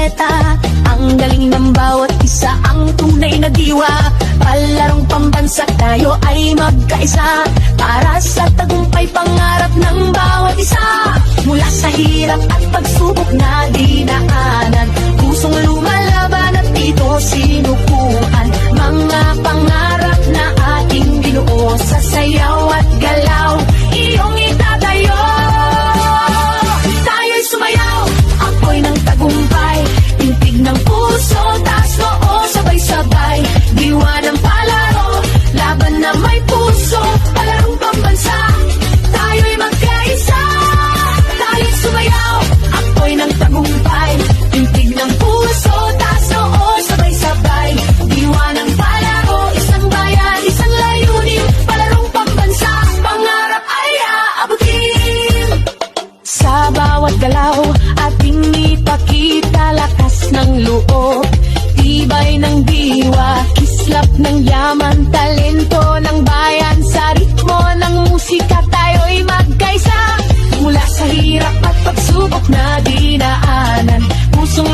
atleta. Ang galing ng bawat isa, ang tunay na diwa. Palarong pambansa, tayo ay magkaisa. Para sa tagumpay, pangarap ng bawat isa. Mula sa hirap at pagsubok na dinaanan, pusong lumalaban at ito sinukuan. Mga pangarap na ating binuo, sa sayaw at galaw iyong itatayo. Tayo'y sumayaw, apoy ng tagumpay, tintig ng puso, taas noo, sabay-sabay. Diwa ng palaro, laban na may puso, palarong pambansa, tayo'y magkaisa. Tayo'y sumayaw, apoy ng tagumpay, tintig ng puso, taas noo, sabay-sabay. Diwa ng palaro, isang bayan, isang layunin, palarong pambansa, pangarap ay aabutin. Sa bawat galaw, ating ipakita lakas ng loob, tibay ng diwa, kislap ng yaman, talento ng bayan. Sa ritmo ng musika, tayo'y magkaisa. Mula sa hirap at pagsubok na dinaanan, pusong